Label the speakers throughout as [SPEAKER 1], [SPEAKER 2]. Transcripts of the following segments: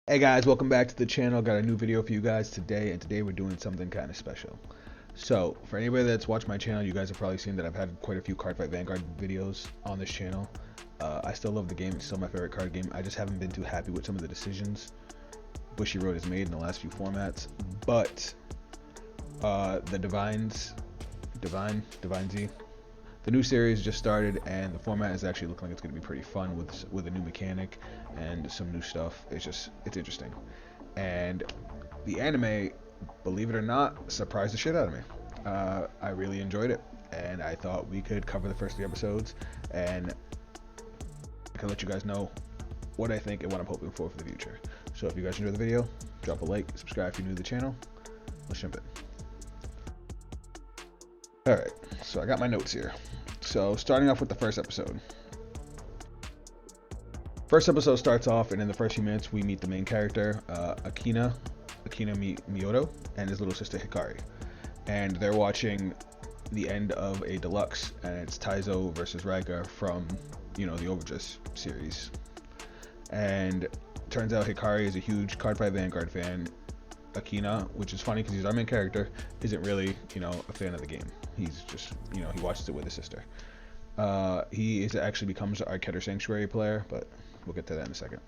[SPEAKER 1] Hey guys, welcome back to the channel. Got a new video for you guys today, and today we're doing something kind of special. So, for anybody that's watched my channel, you guys have probably seen that I've had quite a few Cardfight Vanguard videos on this channel. I still love the game, it's still my favorite card game. I just haven't been too happy with some of the decisions Bushiroad has made in the last few formats. But, the Divinez, the new series just started, and the format is actually looking like it's going to be pretty fun with a new mechanic and some new stuff. It's interesting, and the anime, believe it or not, surprised the shit out of me. I really enjoyed it, and I thought we could cover the first 3 episodes, and I can let you guys know what I think and what I'm hoping for the future. So if you guys enjoyed the video, drop a like, subscribe if you're new to the channel. Let's jump in. Alright, so I got my notes here. So starting off with the first episode. First episode starts off, and in the first few minutes we meet the main character, Akina Miyoto, and his little sister Hikari. And they're watching the end of a deluxe, and it's Taizo versus Raiga from, the Overdress series. And turns out Hikari is a huge Cardfight Vanguard fan. Akina, which is funny because he's our main character, isn't really, a fan of the game. He's just, he watches it with his sister. He actually becomes our Keter Sanctuary player, but we'll get to that in a second.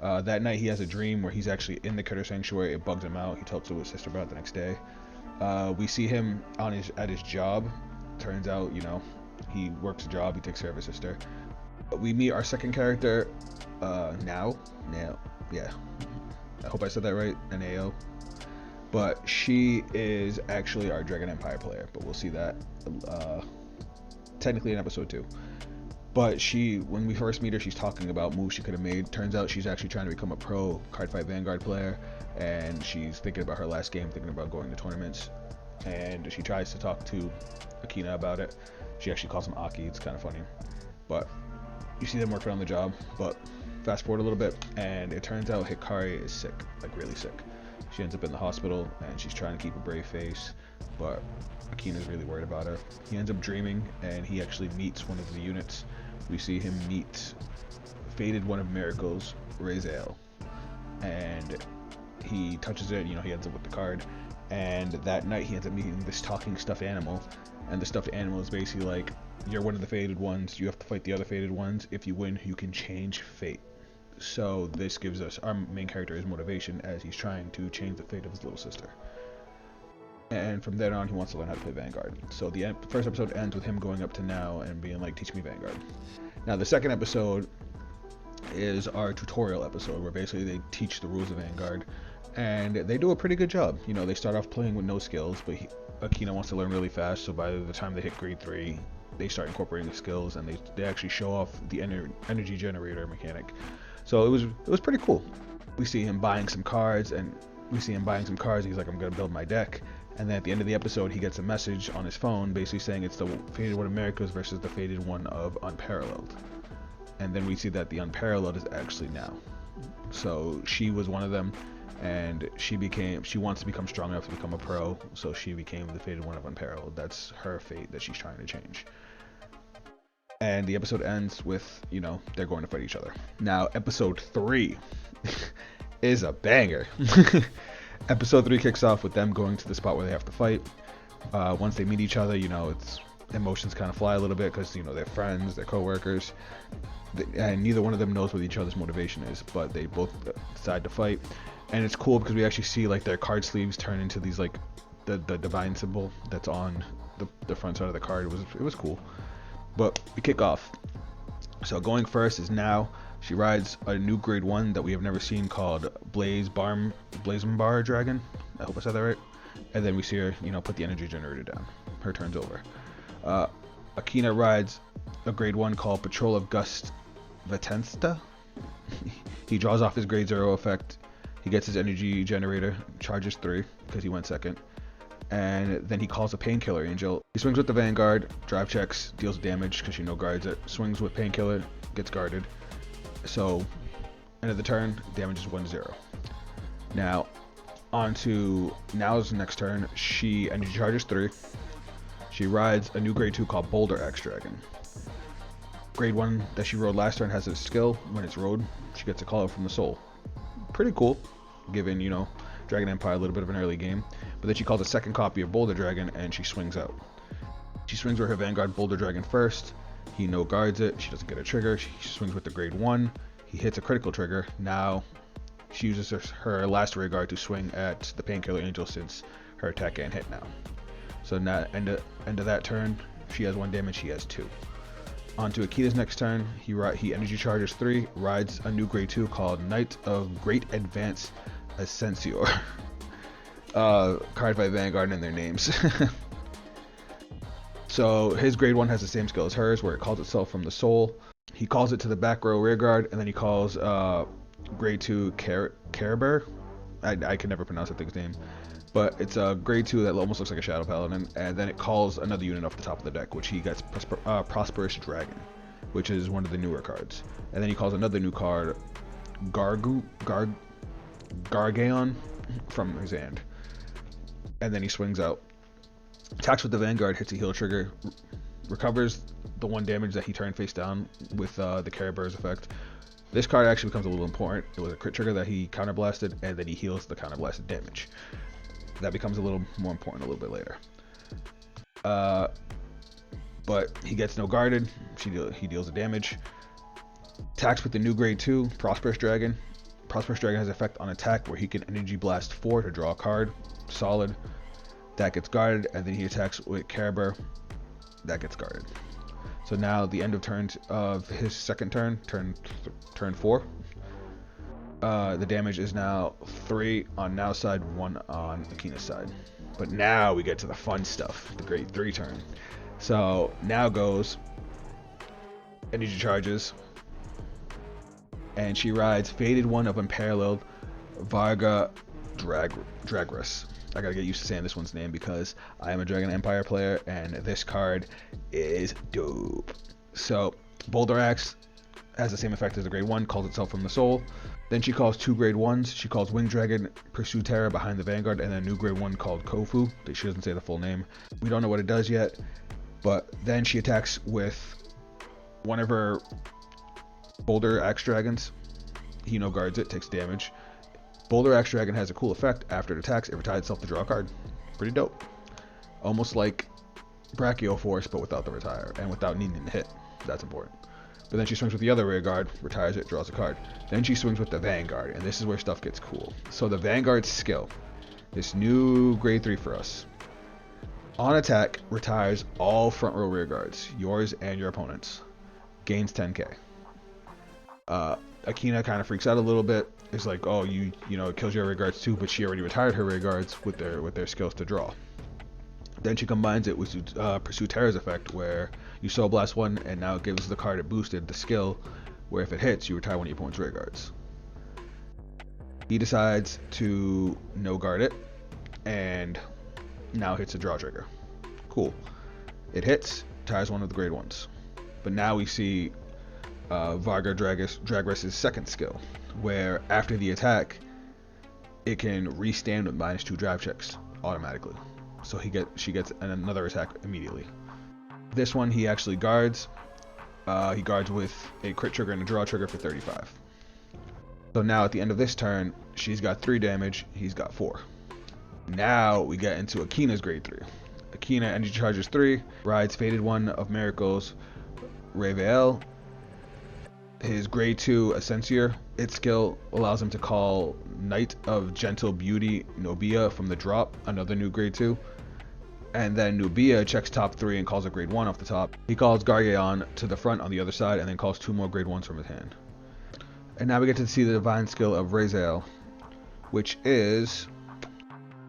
[SPEAKER 1] That night he has a dream where he's actually in the Keter Sanctuary. It bugs him out. He talks to his sister about it the next day. We see him at his job. Turns out, he works a job. He takes care of his sister. We meet our second character, now, yeah. I hope I said that right, Nao. But she is actually our Dragon Empire player, but we'll see that technically in episode 2. But when we first meet her, she's talking about moves she could have made. Turns out she's actually trying to become a pro Cardfight Vanguard player, and she's thinking about her last game, thinking about going to tournaments. And she tries to talk to Akina about it. She actually calls him Aki. It's kind of funny. But you see them working on the job. But fast forward a little bit, and it turns out Hikari is sick, like really sick. She ends up in the hospital, and she's trying to keep a brave face, but Akina's really worried about her. He ends up dreaming, and he actually meets one of the units. We see him meet Faded One of Miracles, Raziel, and he touches it. He ends up with the card, and that night he ends up meeting this talking stuffed animal, and the stuffed animal is basically like, you're one of the Faded Ones, you have to fight the other Faded Ones. If you win, you can change fate. So this gives us our main character his motivation as he's trying to change the fate of his little sister. And from then on, he wants to learn how to play Vanguard. So the first episode ends with him going up to Nao and being like, teach me Vanguard. Now the second episode is our tutorial episode, where basically they teach the rules of Vanguard, and they do a pretty good job. They start off playing with no skills, but Akina wants to learn really fast, so by the time they hit grade 3, they start incorporating the skills, and they actually show off the energy generator mechanic. So it was pretty cool. We see him buying some cards, and he's like, I'm gonna build my deck. And then at the end of the episode, he gets a message on his phone basically saying it's the Faded One of Miracles versus the Faded One of Unparalleled. And then we see that the Unparalleled is actually Nao. So she was one of them, and she wants to become strong enough to become a pro, so she became the Faded One of Unparalleled. That's her fate that she's trying to change. And the episode ends with, they're going to fight each other. Now, episode 3 is a banger. Episode 3 kicks off with them going to the spot where they have to fight. Once they meet each other, it's emotions kind of fly a little bit because, they're friends, they're co-workers. And neither one of them knows what each other's motivation is, but they both decide to fight. And it's cool because we actually see, like, their card sleeves turn into these, like, the divine symbol that's on the front side of the card. It was cool. But we kick off. So going first is Nao. She rides a new grade 1 that we have never seen called Blazembar Dragon. I hope I said that right. And then we see her, put the energy generator down. Her turn's over. Akina rides a grade 1 called Patrol of Gust Vatensta. He draws off his grade 0 effect. He gets his energy generator, charges 3 because he went second. And then he calls a Painkiller Angel. He swings with the Vanguard, drive checks, deals damage because she no-guards it. Swings with Painkiller, gets guarded. So, end of the turn, damage is 1-0. Now, on to Nao's next turn. She energy charges 3. She rides a new grade 2 called Boulder X Dragon. Grade 1 that she rode last turn has a skill. When it's rode, she gets a call out from the soul. pretty cool, given, you know, Dragon Empire a little bit of an early game. But then she calls a second copy of Boulder Dragon and she swings out. She swings with her Vanguard Boulder Dragon first. He no guards it. She doesn't get a trigger. She swings with the grade 1. He hits a critical trigger. Now she uses her last rear guard to swing at the Painkiller Angel since her attack can't hit now. So now end of that turn, she has 1 damage. He has 2. On to Akina's next turn. He energy charges 3. Rides a new grade 2 called Knight of Great Advance Ascensior. Cardfight Vanguard in their names. So his grade 1 has the same skill as hers, where it calls itself from the soul. He calls it to the back row rear guard, and then he calls grade 2 Caribur. I can never pronounce that thing's name, but it's a grade 2 that almost looks like a Shadow Paladin, and then it calls another unit off the top of the deck, which he gets Prosperous Dragon, which is one of the newer cards. And then he calls another new card Gargaon from his hand, and then he swings out. Attacks with the Vanguard, hits a heal trigger, recovers the 1 damage that he turned face down with the Carabur's effect. This card actually becomes a little important. It was a crit trigger that he counterblasted, and then he heals the counterblasted damage. That becomes a little more important a little bit later. But he gets no guarded. He deals the damage. Attacks with the new grade 2, Prosperous Dragon. Prosperous Dragon has effect on attack where he can energy blast 4 to draw a card. Solid. That gets guarded, and then he attacks with Caribur. That gets guarded. So now the end of turns of his second turn, turn 4. The damage is now 3 on Nao's side, 1 on Akina's side. But now we get to the fun stuff, the grade 3 turn. So now goes energy charges, and she rides Faded One of Unparalleled Varga Dragras. I gotta get used to saying this one's name because I am a Dragon Empire player and this card is dope. So Boulder Axe has the same effect as the grade 1, calls itself from the soul. Then she calls 2 grade 1s. She calls Wing Dragon, Pursue Terra behind the Vanguard, and then a new grade 1 called Kofu. She doesn't say the full name. We don't know what it does yet, but then she attacks with one of her Boulder Axe Dragons. He no guards it, takes damage. Boulder Axe Dragon has a cool effect. After it attacks, it retires itself to draw a card. Pretty dope. Almost like Brachio Force, but without the retire and without needing to hit. That's important. But then she swings with the other rear guard, retires it, draws a card. Then she swings with the Vanguard, and this is where stuff gets cool. So the Vanguard skill, this new grade 3 for us. On attack, retires all front row rear guards, yours and your opponent's. Gains 10k. Akina kind of freaks out a little bit. It's like, oh, you know, it kills your rear guards too, but she already retired her rear guards with their skills to draw. Then she combines it with Pursue Terra's effect, where you Soul Blast 1, and now it gives the card it boosted the skill, where if it hits, you retire one of your opponent's rear guards. He decides to no guard it, and now hits a draw trigger. Cool. It hits, retires one of the grade 1s. But now we see Varga Dragras' second skill, where after the attack, it can restand with -2 drive checks automatically. So she gets another attack immediately. This one he actually guards. He guards with a crit trigger and a draw trigger for 35. So now at the end of this turn, she's got 3 damage, he's got 4. Now we get into Akina's grade 3. Akina energy charges 3, rides Faded One of Miracles, Reveal. His grade 2 Ascensior, its skill allows him to call Knight of Gentle Beauty Nubia from the drop, another new grade 2. And then Nubia checks top 3 and calls a grade 1 off the top. He calls Gargaon to the front on the other side and then calls 2 more grade 1s from his hand. And now we get to see the divine skill of Rezael, which is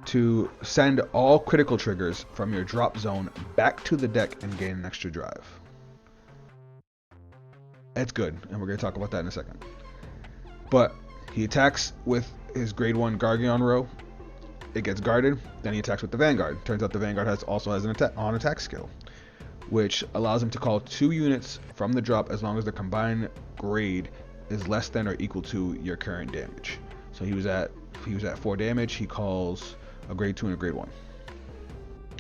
[SPEAKER 1] to send all critical triggers from your drop zone back to the deck and gain an extra drive. It's good, and we're going to talk about that in a second. But he attacks with his grade 1 Gargaon row. It gets guarded, then he attacks with the Vanguard. Turns out the Vanguard also has an attack skill, which allows him to call 2 units from the drop as long as the combined grade is less than or equal to your current damage. So he was at 4 damage, he calls a grade 2 and a grade 1.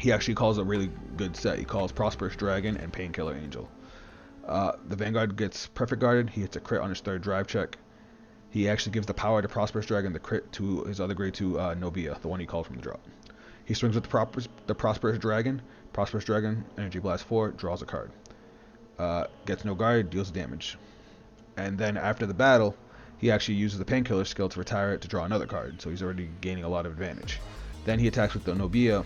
[SPEAKER 1] He actually calls a really good set. He calls Prosperous Dragon and Painkiller Angel. The Vanguard gets perfect guarded. He hits a crit on his 3rd drive check. He actually gives the power to Prosperous Dragon, the crit to his other grade 2 Novia, the one he called from the drop. He swings with the Prosperous Dragon. Prosperous Dragon, Energy Blast 4, draws a card. Gets no guard, deals damage. And then after the battle, he actually uses the Painkiller skill to retire it to draw another card, so he's already gaining a lot of advantage. Then he attacks with the Novia,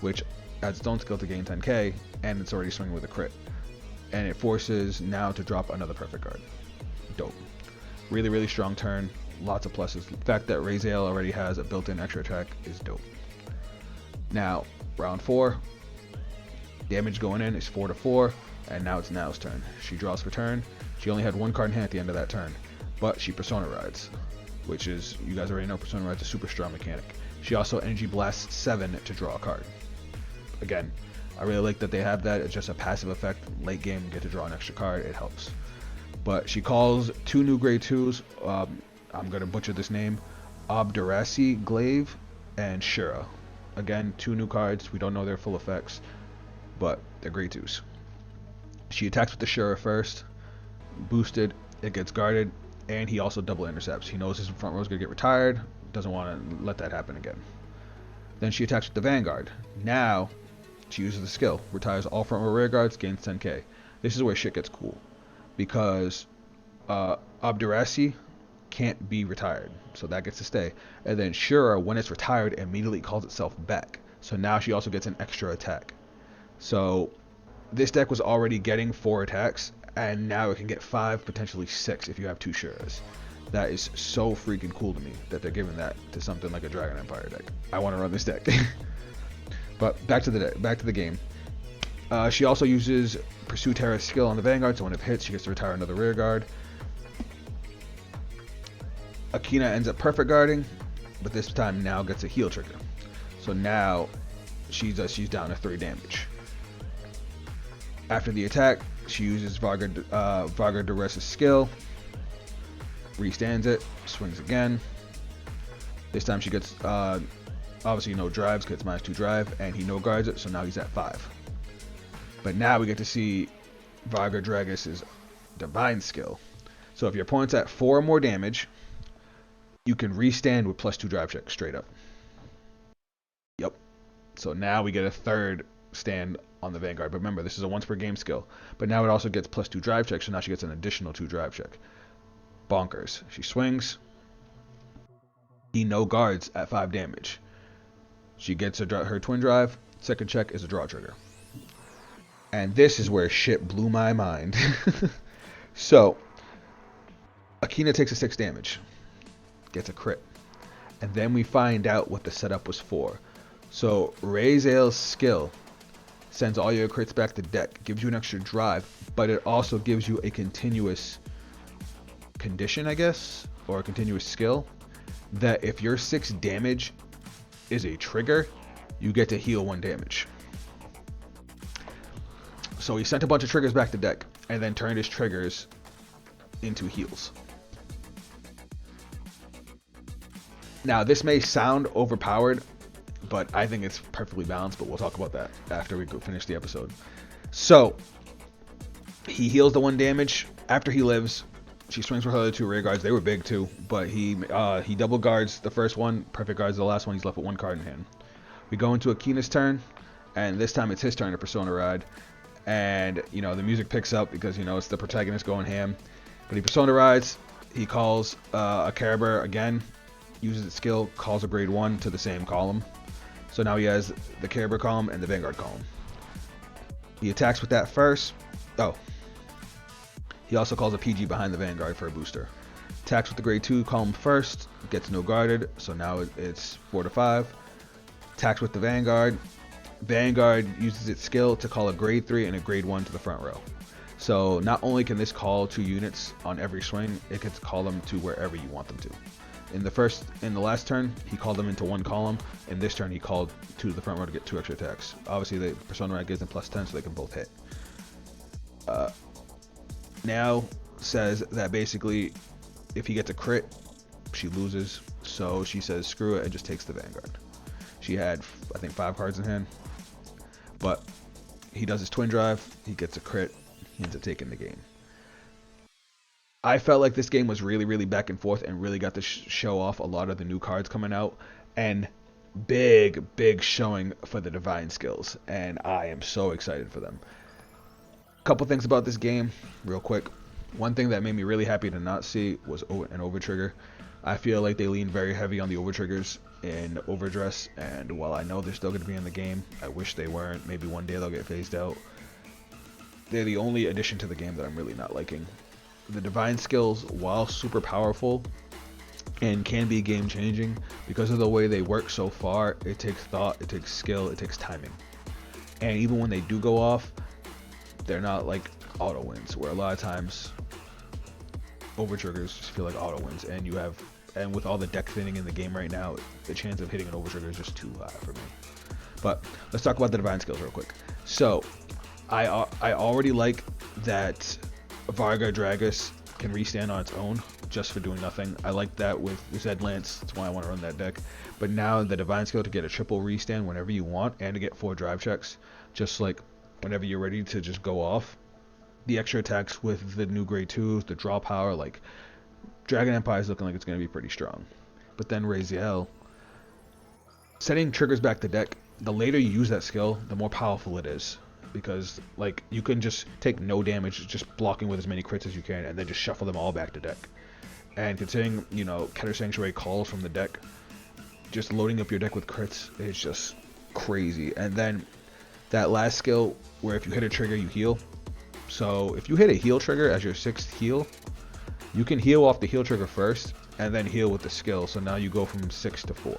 [SPEAKER 1] which adds its own skill to gain 10k, and it's already swinging with a crit. And it forces now to drop another perfect card. Dope. Really, really strong turn. Lots of pluses. The fact that Raziel already has a built-in extra attack is dope. Now, round 4. Damage going in is 4-4, and now it's Now's turn. She draws for turn. She only had one card in hand at the end of that turn, but she Persona Rides, which is, you guys already know, Persona Rides is a super strong mechanic. She also Energy Blasts 7 to draw a card. Again, I really like that they have that. It's just a passive effect. Late game, get to draw an extra card. It helps. But she calls 2 new grade 2s. I'm going to butcher this name. Obdurasi Glaive and Shura. Again, 2 new cards. We don't know their full effects, but they're grade 2s. She attacks with the Shura first. Boosted. It gets guarded. And he also double intercepts. He knows his front row is going to get retired. Doesn't want to let that happen again. Then she attacks with the Vanguard. Now, she uses the skill. Retires all front row rear guards. Gains 10k. This is where shit gets cool. Because Obdurasi can't be retired, so that gets to stay. And then Shura, when it's retired, immediately calls itself back. So now she also gets an extra attack. So this deck was already getting 4 attacks, and now it can get 5, potentially 6 if you have 2 Shuras. That is so freaking cool to me that they're giving that to something like a Dragon Empire deck. I want to run this deck. But back to the game. She also uses Pursue Terra's skill on the Vanguard, so when it hits, she gets to retire another rear guard. Akina ends up perfect guarding, but this time now gets a heal trigger. So now she's down to 3 damage. After the attack, she uses Varga Duress' skill, restands it, swings again. This time she gets obviously no drives, gets -2 drive, and he no guards it, so now he's at 5. But now we get to see Varga Dragus' Divine skill. So if your opponent's at 4 or more damage, you can restand with +2 drive check straight up. Yep. So now we get a 3rd stand on the Vanguard. But remember, this is a once per game skill. But now it also gets +2 drive check, so now she gets an additional 2 drive check. Bonkers. She swings. He no guards at 5 damage. She gets her twin drive. Second check is a draw trigger. And this is where shit blew my mind. So, Akina takes a 6 damage. Gets a crit. And then we find out what the setup was for. So, Raziel's skill sends all your crits back to deck. Gives you an extra drive. But it also gives you a continuous condition, I guess. Or a continuous skill. That if your 6 damage is a trigger, you get to heal 1 damage. So he sent a bunch of triggers back to deck, and then turned his triggers into heals. Now, this may sound overpowered, but I think it's perfectly balanced, but we'll talk about that after we finish the episode. So, he heals the 1 damage. After he lives, she swings for her other 2 rear guards. They were big too, but he double guards the first one, perfect guards the last one. He's left with 1 card in hand. We go into Akina's turn, and this time it's his turn to Persona Ride. And, you know, the music picks up because, you know, it's the protagonist going ham. But he Persona Rides, he calls a Caraber again, uses its skill, calls a grade 1 to the same column. So now he has the Caraber column and the Vanguard column. He attacks with that first. Oh. He also calls a PG behind the Vanguard for a booster. Attacks with the grade 2 column first, gets no guarded, so now it's 4-5. Attacks with the Vanguard. Vanguard uses its skill to call a grade 3 and a grade 1 to the front row. So not only can this call 2 units on every swing, it can call them to wherever you want them to. In the last turn, he called them into 1 column. In this turn, he called 2 to the front row to get 2 extra attacks. Obviously, the Persona Ride gives them +10, so they can both hit. Now says that basically, if he gets a crit, she loses. So she says, screw it, and just takes the Vanguard. She had, I think, 5 cards in hand. But he does his twin drive, he gets a crit, he ends up taking the game. I felt like this game was really, really back and forth and really got to show off a lot of the new cards coming out, and big showing for the divine skills, and I am so excited for them. Couple things about this game, real quick. One thing that made me really happy to not see was an over trigger. I feel like they lean very heavy on the over triggers in overdress, and while I know they're still going to be in the game, I wish they weren't. Maybe one day they'll get phased out. They're the only addition to the game that I'm really not liking. The divine skills, while super powerful and can be game changing, because of the way they work so far, it takes thought, it takes skill, it takes timing. And even when they do go off, they're not like auto wins, where a lot of times over triggers just feel like auto wins, and with all the deck thinning in the game right now, the chance of hitting an over trigger is just too high for me. But let's talk about the divine skills real quick. So I already like that Vanguard Divinez can restand on its own just for doing nothing. I like that with Zed Lance, that's why I want to run that deck. But now the divine skill to get a triple restand whenever you want, and to get 4 drive checks, just like whenever you're ready to just go off. The extra attacks with the new grade 2s, the draw power, like Dragon Empire is looking like it's going to be pretty strong. But then Raziel, setting triggers back to deck, the later you use that skill, the more powerful it is. Because like you can just take no damage, just blocking with as many crits as you can, and then just shuffle them all back to deck. And considering, you know, Keter Sanctuary calls from the deck, just loading up your deck with crits is just crazy. And then that last skill where if you hit a trigger, you heal. So if you hit a heal trigger as your 6th heal, you can heal off the heal trigger first and then heal with the skill. So now you go from 6 to 4.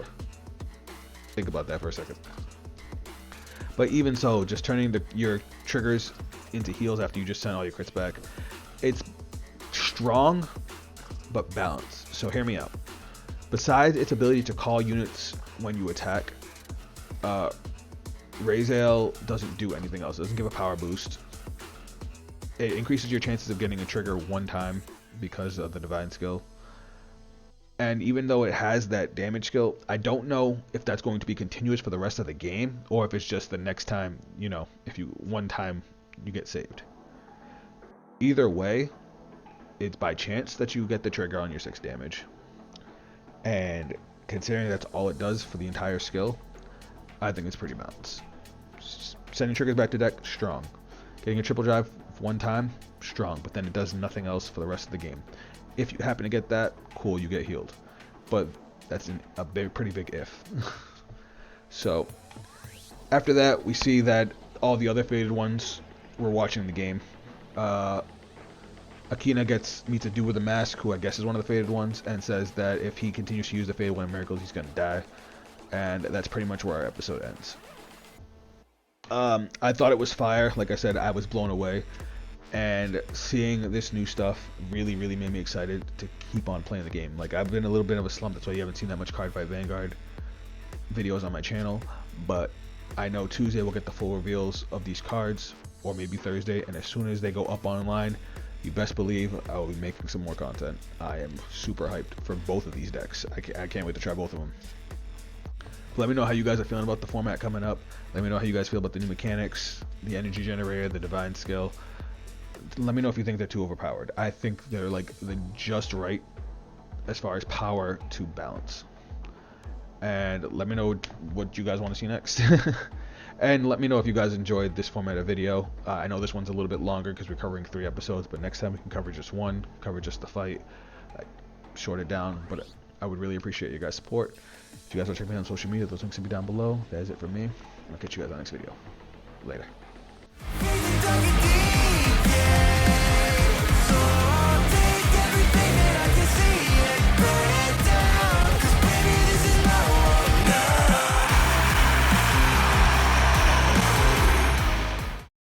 [SPEAKER 1] Think about that for a second. But even so, just turning your triggers into heals after you just send all your crits back, it's strong but balanced. So hear me out. Besides its ability to call units when you attack, Raziel doesn't do anything else. It doesn't give a power boost. It increases your chances of getting a trigger 1 time because of the divine skill. And even though it has that damage skill, I don't know if that's going to be continuous for the rest of the game, or if it's just the next time, you know, if you 1 time you get saved. Either way, it's by chance that you get the trigger on your 6 damage. And considering that's all it does for the entire skill, I think it's pretty balanced. Sending triggers back to deck, strong. Getting a triple drive 1 time, strong, but then it does nothing else for the rest of the game. If you happen to get that, cool, you get healed. But that's a pretty big if. So, after that, we see that all the other faded ones were watching the game. Akina meets a dude with a mask, who I guess is one of the faded ones, and says that if he continues to use the faded one in miracles, he's gonna die. And that's pretty much where our episode ends. I thought it was fire. Like I said, I was blown away. And seeing this new stuff really made me excited to keep on playing the game. Like, I've been a little bit of a slump, that's why you haven't seen that much Cardfight Vanguard videos on my channel. But I know Tuesday we'll get the full reveals of these cards, or maybe Thursday, and as soon as they go up online, you best believe I will be making some more content. I am super hyped for both of these decks. I can't wait to try both of them. Let me know how you guys are feeling about the format coming up. Let me know how you guys feel about the new mechanics, the energy generator, the divine skill. Let me know if you think they're too overpowered. I think they're like just right as far as power to balance. And let me know what you guys want to see next. And let me know if you guys enjoyed this format of video. I know this one's a little bit longer because we're covering 3 episodes, but next time we can cover just 1, cover just the fight, short it down. But I would really appreciate your guys' support. If you guys want to check me out on social media, those links will be down below. That is it from me. I'll catch you guys on the next video. Later.